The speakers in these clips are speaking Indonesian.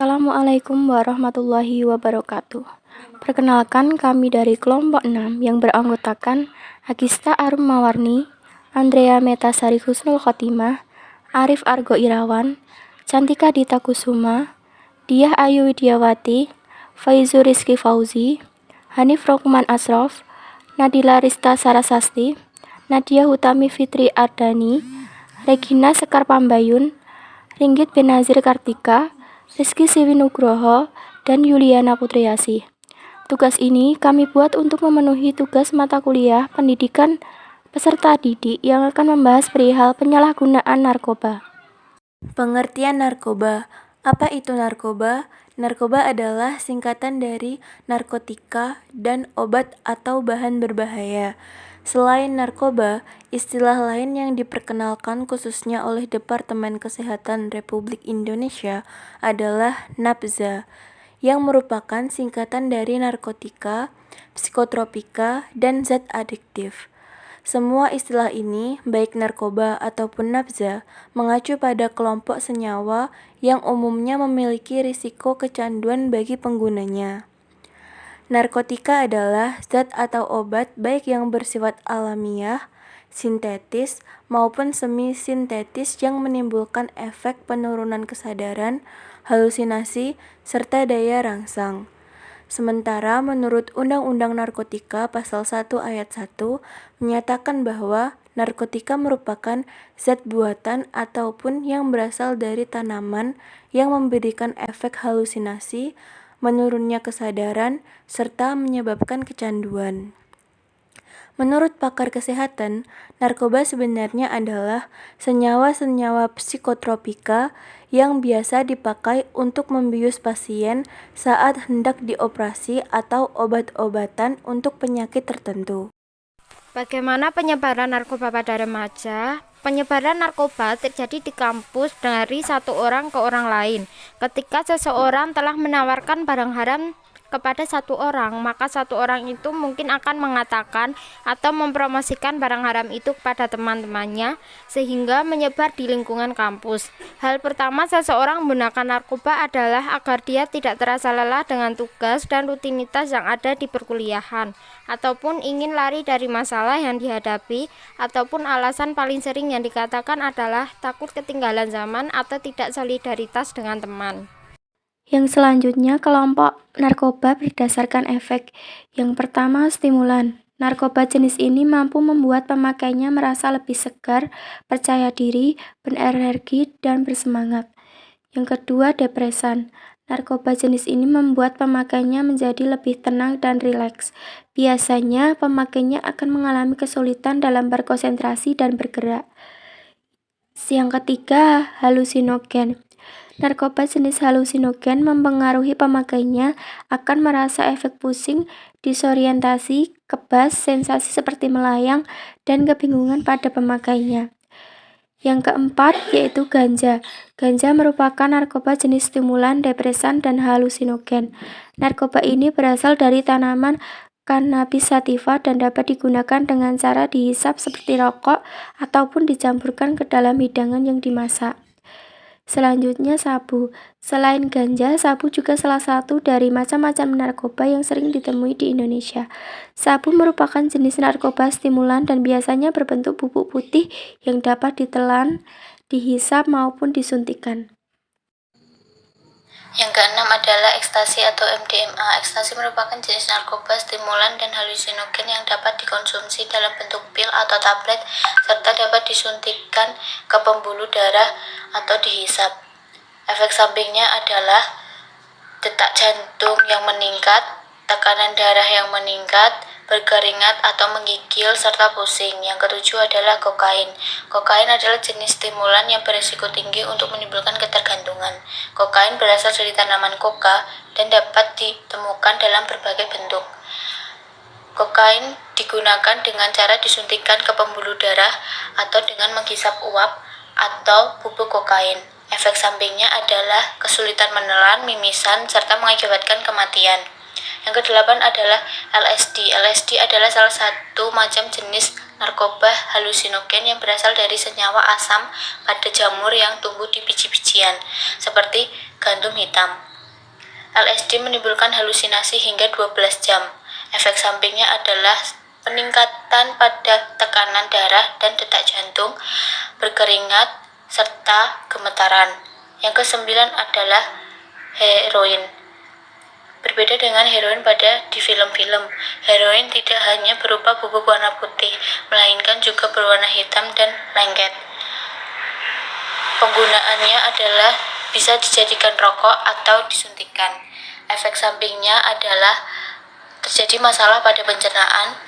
Assalamualaikum warahmatullahi wabarakatuh. Perkenalkan, kami dari kelompok 6 yang beranggotakan Agista Arum Mawarni, Andrea Metasari Husnul Khotimah, Arif Argo Irawan, Cantika Dita Kusuma, Diah Ayu Widiawati, Faizu Rizky Fauzi, Hanif Rokman Asrof, Nadila Rista Sarasasti, Nadia Hutami Fitri Ardani, Regina Sekar Pambayun, Ringgit Benazir Kartika, Rizky Siwi Nugroho, dan Yuliana Putriasih. Tugas ini kami buat untuk memenuhi tugas mata kuliah pendidikan peserta didik yang akan membahas perihal penyalahgunaan narkoba. Pengertian narkoba. Apa itu narkoba? Narkoba adalah singkatan dari narkotika dan obat atau bahan berbahaya. Selain narkoba, istilah lain yang diperkenalkan khususnya oleh Departemen Kesehatan Republik Indonesia adalah nabza, yang merupakan singkatan dari narkotika, psikotropika, dan zat adiktif. Semua istilah ini, baik narkoba ataupun nabza, mengacu pada kelompok senyawa yang umumnya memiliki risiko kecanduan bagi penggunanya. Narkotika adalah zat atau obat baik yang bersifat alamiah, sintetis, maupun semi-sintetis yang menimbulkan efek penurunan kesadaran, halusinasi, serta daya rangsang. Sementara menurut Undang-Undang Narkotika Pasal 1 Ayat 1 menyatakan bahwa narkotika merupakan zat buatan ataupun yang berasal dari tanaman yang memberikan efek halusinasi, menurunnya kesadaran, serta menyebabkan kecanduan. Menurut pakar kesehatan, narkoba sebenarnya adalah senyawa-senyawa psikotropika yang biasa dipakai untuk membius pasien saat hendak dioperasi atau obat-obatan untuk penyakit tertentu. Bagaimana penyebaran narkoba pada remaja? Penyebaran narkoba terjadi di kampus dari satu orang ke orang lain. Ketika seseorang telah menawarkan barang haram kepada satu orang, maka satu orang itu mungkin akan mengatakan atau mempromosikan barang haram itu kepada teman-temannya sehingga menyebar di lingkungan kampus. Hal pertama seseorang menggunakan narkoba adalah agar dia tidak terasa lelah dengan tugas dan rutinitas yang ada di perkuliahan, ataupun ingin lari dari masalah yang dihadapi, ataupun alasan paling sering yang dikatakan adalah takut ketinggalan zaman atau tidak solidaritas dengan teman. Yang selanjutnya, kelompok narkoba berdasarkan efek. Yang pertama, stimulan. Narkoba jenis ini mampu membuat pemakainya merasa lebih segar, percaya diri, berenergi, dan bersemangat. Yang kedua, depresan. Narkoba jenis ini membuat pemakainya menjadi lebih tenang dan rileks. Biasanya, pemakainya akan mengalami kesulitan dalam berkonsentrasi dan bergerak. Yang ketiga, halusinogen. Narkoba jenis halusinogen mempengaruhi pemakainya akan merasa efek pusing, disorientasi, kebas, sensasi seperti melayang, dan kebingungan pada pemakainya. Yang keempat, yaitu ganja. Ganja merupakan narkoba jenis stimulan, depresan, dan halusinogen. Narkoba ini berasal dari tanaman Cannabis sativa dan dapat digunakan dengan cara dihisap seperti rokok ataupun dicampurkan ke dalam hidangan yang dimasak. Selanjutnya, sabu. Selain ganja, sabu juga salah satu dari macam-macam narkoba yang sering ditemui di Indonesia. Sabu merupakan jenis narkoba stimulan dan biasanya berbentuk bubuk putih yang dapat ditelan, dihisap maupun disuntikkan. Yang keenam adalah ekstasi atau MDMA. Ekstasi merupakan jenis narkoba stimulan dan halusinogen yang dapat dikonsumsi dalam bentuk pil atau tablet serta dapat disuntikkan ke pembuluh darah atau dihisap. Efek sampingnya adalah detak jantung yang meningkat, tekanan darah yang meningkat, berkeringat atau menggigil, serta pusing. Yang ketujuh adalah kokain. Kokain adalah jenis stimulan yang berisiko tinggi untuk menimbulkan ketergantungan. Kokain berasal dari tanaman koka dan dapat ditemukan dalam berbagai bentuk. Kokain digunakan dengan cara disuntikkan ke pembuluh darah atau dengan menghisap uap atau bubuk kokain. Efek sampingnya adalah kesulitan menelan, mimisan, serta mengakibatkan kematian. Yang kedelapan adalah LSD. LSD adalah salah satu macam jenis narkoba halusinogen yang berasal dari senyawa asam pada jamur yang tumbuh di biji-bijian, seperti gandum hitam. LSD menimbulkan halusinasi hingga 12 jam. Efek sampingnya adalah peningkatan pada tekanan darah dan detak jantung, berkeringat, serta gemetaran. Yang kesembilan adalah heroin. Berbeda dengan heroin pada di film-film, heroin tidak hanya berupa bubuk warna putih, melainkan juga berwarna hitam dan lengket. Penggunaannya adalah bisa dijadikan rokok atau disuntikan. Efek sampingnya adalah terjadi masalah pada pencernaan,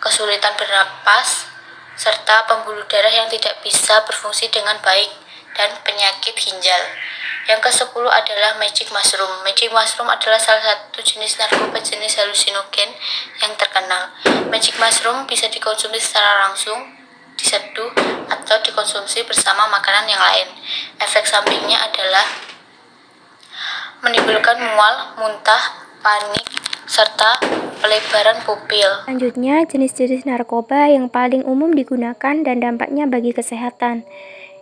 kesulitan bernapas, serta pembuluh darah yang tidak bisa berfungsi dengan baik, dan penyakit ginjal. Yang ke-10 adalah magic mushroom. Magic mushroom adalah salah satu jenis narkoba jenis halusinogen yang terkenal. Magic mushroom bisa dikonsumsi secara langsung, diseduh, atau dikonsumsi bersama makanan yang lain. Efek sampingnya adalah menimbulkan mual, muntah, panik, serta pelebaran pupil. Selanjutnya, jenis-jenis narkoba yang paling umum digunakan dan dampaknya bagi kesehatan.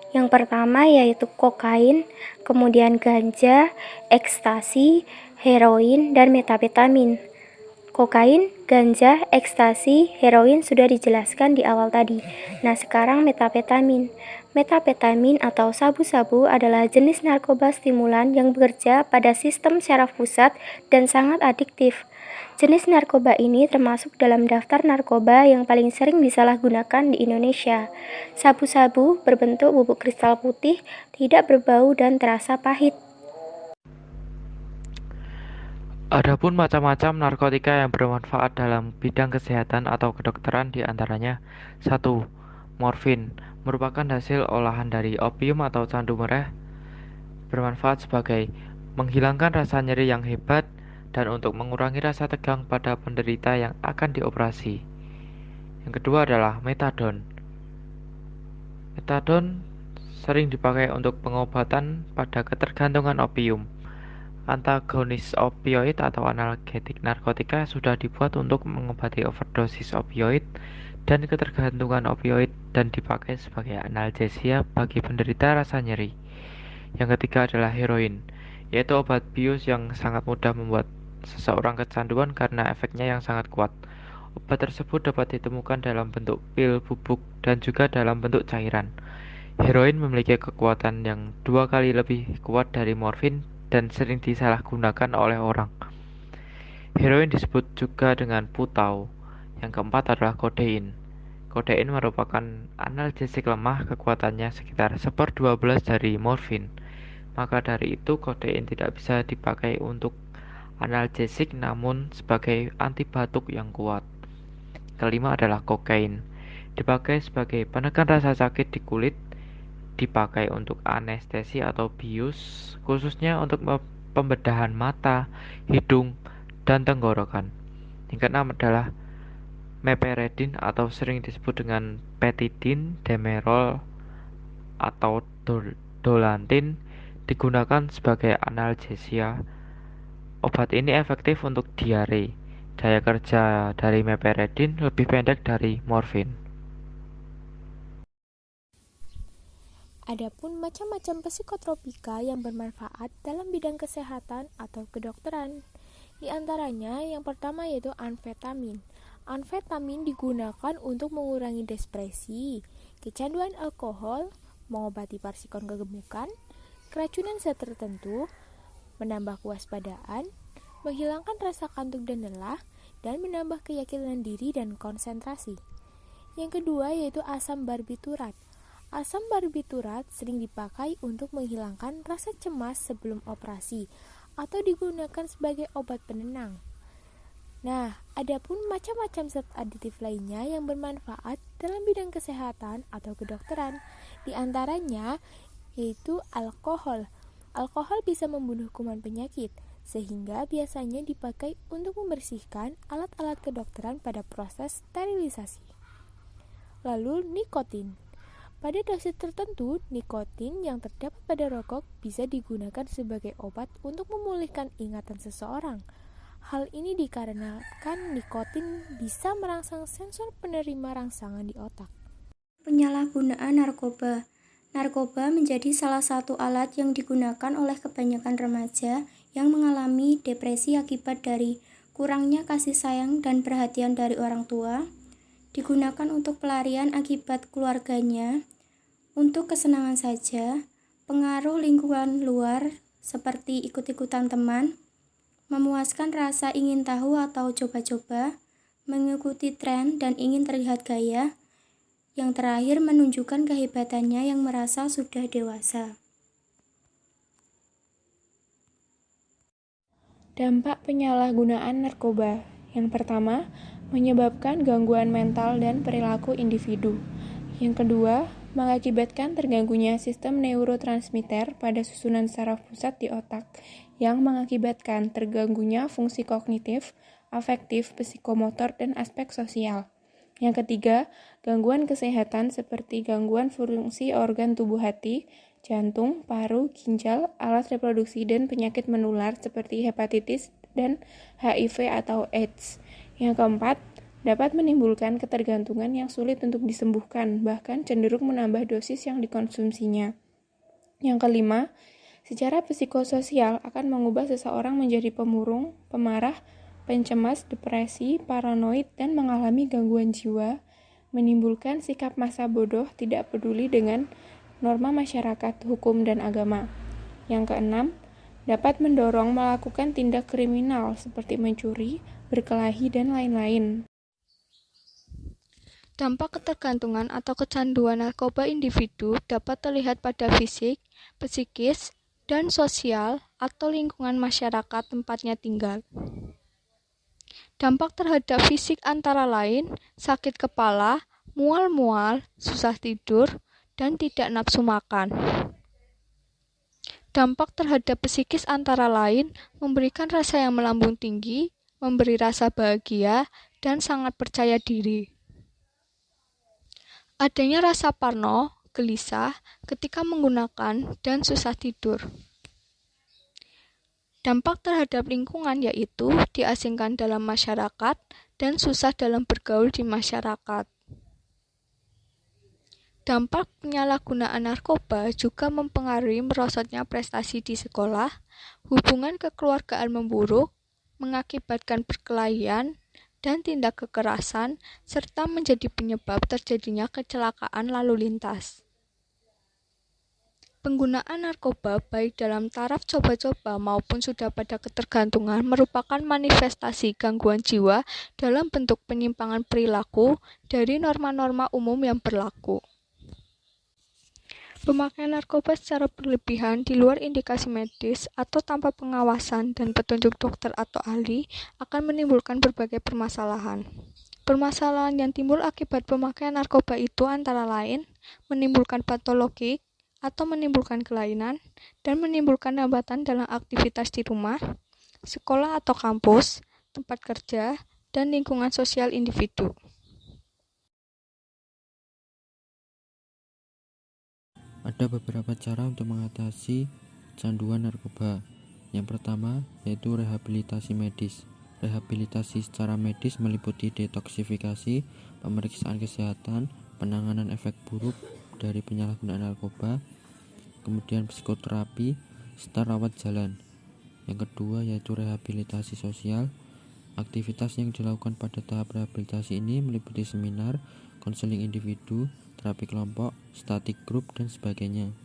Yang pertama yaitu kokain, kemudian ganja, ekstasi, heroin, dan metapetamin. Kokain, ganja, ekstasi, heroin sudah dijelaskan di awal tadi. Nah, sekarang metapetamin. Metapetamin atau sabu-sabu adalah jenis narkoba stimulan yang bekerja pada sistem syaraf pusat dan sangat adiktif. Jenis narkoba ini termasuk dalam daftar narkoba yang paling sering disalahgunakan di Indonesia. Sabu-sabu berbentuk bubuk kristal putih, tidak berbau dan terasa pahit. Adapun macam-macam narkotika yang bermanfaat dalam bidang kesehatan atau kedokteran diantaranya 1. Morfin merupakan hasil olahan dari opium atau candu merah, bermanfaat sebagai menghilangkan rasa nyeri yang hebat dan untuk mengurangi rasa tegang pada penderita yang akan dioperasi. Yang kedua adalah metadon. Metadon sering dipakai untuk pengobatan pada ketergantungan opium. Antagonis opioid atau analgetik narkotika sudah dibuat untuk mengobati overdosis opioid dan ketergantungan opioid dan dipakai sebagai analgesia bagi penderita rasa nyeri. Yang ketiga adalah heroin, yaitu obat bius yang sangat mudah membuat seseorang kecanduan karena efeknya yang sangat kuat. Obat tersebut dapat ditemukan dalam bentuk pil, bubuk, dan juga dalam bentuk cairan. Heroin memiliki kekuatan yang 2 kali lebih kuat dari morfin dan sering disalahgunakan oleh orang. Heroin disebut juga dengan putau. Yang keempat adalah kodein. Kodein merupakan analgesik lemah, kekuatannya sekitar 1/12 dari morfin. Maka dari itu kodein tidak bisa dipakai untuk analgesik namun sebagai anti batuk yang kuat. Kelima adalah kokain. Dipakai sebagai penekan rasa sakit di kulit, dipakai untuk anestesi atau bius, khususnya untuk pembedahan mata, hidung, dan tenggorokan. Yang keenam adalah meperedin atau sering disebut dengan petidin, demerol, atau dolantin, digunakan sebagai analgesia. Obat ini efektif untuk diare. Daya kerja dari meperedin lebih pendek dari morfin. Adapun macam-macam psikotropika yang bermanfaat dalam bidang kesehatan atau kedokteran. Di antaranya yang pertama yaitu amfetamin. Amfetamin digunakan untuk mengurangi depresi, kecanduan alkohol, mengobati parsikon kegemukan, keracunan zat tertentu, menambah kewaspadaan, menghilangkan rasa kantuk dan lelah, dan menambah keyakinan diri dan konsentrasi. Yang kedua yaitu asam barbiturat. Asam barbiturat sering dipakai untuk menghilangkan rasa cemas sebelum operasi atau digunakan sebagai obat penenang. Nah, adapun macam-macam zat aditif lainnya yang bermanfaat dalam bidang kesehatan atau kedokteran, di antaranya yaitu alkohol. Alkohol bisa membunuh kuman penyakit, sehingga biasanya dipakai untuk membersihkan alat-alat kedokteran pada proses sterilisasi. Lalu nikotin. Pada dosis tertentu, nikotin yang terdapat pada rokok bisa digunakan sebagai obat untuk memulihkan ingatan seseorang. Hal ini dikarenakan nikotin bisa merangsang sensor penerima rangsangan di otak. Penyalahgunaan narkoba. Narkoba menjadi salah satu alat yang digunakan oleh kebanyakan remaja yang mengalami depresi akibat dari kurangnya kasih sayang dan perhatian dari orang tua, digunakan untuk pelarian akibat keluarganya, untuk kesenangan saja, pengaruh lingkungan luar seperti ikut-ikutan teman, memuaskan rasa ingin tahu atau coba-coba, mengikuti tren dan ingin terlihat gaya, yang terakhir menunjukkan kehebatannya yang merasa sudah dewasa. Dampak penyalahgunaan narkoba. Yang pertama, menyebabkan gangguan mental dan perilaku individu. Yang kedua, mengakibatkan terganggunya sistem neurotransmitter pada susunan saraf pusat di otak, yang mengakibatkan terganggunya fungsi kognitif, afektif, psikomotor, dan aspek sosial. Yang ketiga, gangguan kesehatan seperti gangguan fungsi organ tubuh hati, jantung, paru, ginjal, alat reproduksi, dan penyakit menular seperti hepatitis dan HIV atau AIDS. Yang keempat, dapat menimbulkan ketergantungan yang sulit untuk disembuhkan, bahkan cenderung menambah dosis yang dikonsumsinya. Yang kelima, secara psikososial akan mengubah seseorang menjadi pemurung, pemarah, pencemas, depresi, paranoid, dan mengalami gangguan jiwa, menimbulkan sikap massa bodoh tidak peduli dengan norma masyarakat, hukum, dan agama. Yang keenam, dapat mendorong melakukan tindak kriminal seperti mencuri, berkelahi, dan lain-lain. Dampak ketergantungan atau kecanduan narkoba individu dapat terlihat pada fisik, psikis, dan sosial atau lingkungan masyarakat tempatnya tinggal. Dampak terhadap fisik antara lain sakit kepala, mual-mual, susah tidur, dan tidak nafsu makan. Dampak terhadap psikis antara lain memberikan rasa yang melambung tinggi, memberi rasa bahagia, dan sangat percaya diri. Adanya rasa parno, gelisah ketika menggunakan, dan susah tidur. Dampak terhadap lingkungan yaitu diasingkan dalam masyarakat dan susah dalam bergaul di masyarakat. Dampak penyalahgunaan narkoba juga mempengaruhi merosotnya prestasi di sekolah, hubungan kekeluargaan memburuk, mengakibatkan perkelahian dan tindak kekerasan, serta menjadi penyebab terjadinya kecelakaan lalu lintas. Penggunaan narkoba baik dalam taraf coba-coba maupun sudah pada ketergantungan merupakan manifestasi gangguan jiwa dalam bentuk penyimpangan perilaku dari norma-norma umum yang berlaku. Pemakaian narkoba secara berlebihan di luar indikasi medis atau tanpa pengawasan dan petunjuk dokter atau ahli akan menimbulkan berbagai permasalahan. Permasalahan yang timbul akibat pemakaian narkoba itu antara lain menimbulkan patologi atau menimbulkan kelainan dan menimbulkan hambatan dalam aktivitas di rumah, sekolah atau kampus, tempat kerja, dan lingkungan sosial individu. Ada beberapa cara untuk mengatasi kecanduan narkoba. Yang pertama yaitu rehabilitasi medis. Rehabilitasi secara medis meliputi detoksifikasi, pemeriksaan kesehatan, penanganan efek buruk dari penyalahgunaan narkoba, kemudian psikoterapi, serta rawat jalan. Yang kedua yaitu rehabilitasi sosial. Aktivitas yang dilakukan pada tahap rehabilitasi ini meliputi seminar, konseling individu, terapi kelompok, study group, dan sebagainya.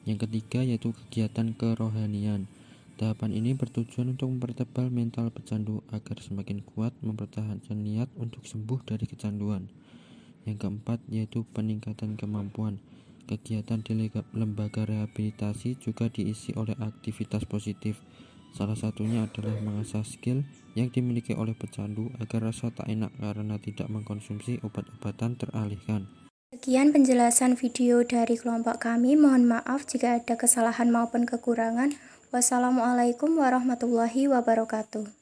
Yang ketiga yaitu kegiatan kerohanian. Tahapan ini bertujuan untuk mempertebal mental pecandu agar semakin kuat mempertahankan niat untuk sembuh dari kecanduan. Yang keempat yaitu peningkatan kemampuan. Kegiatan di lembaga rehabilitasi juga diisi oleh aktivitas positif. Salah satunya adalah mengasah skill yang dimiliki oleh pecandu agar rasa tak enak karena tidak mengkonsumsi obat-obatan teralihkan. Sekian penjelasan video dari kelompok kami. Mohon maaf jika ada kesalahan maupun kekurangan. Wassalamualaikum warahmatullahi wabarakatuh.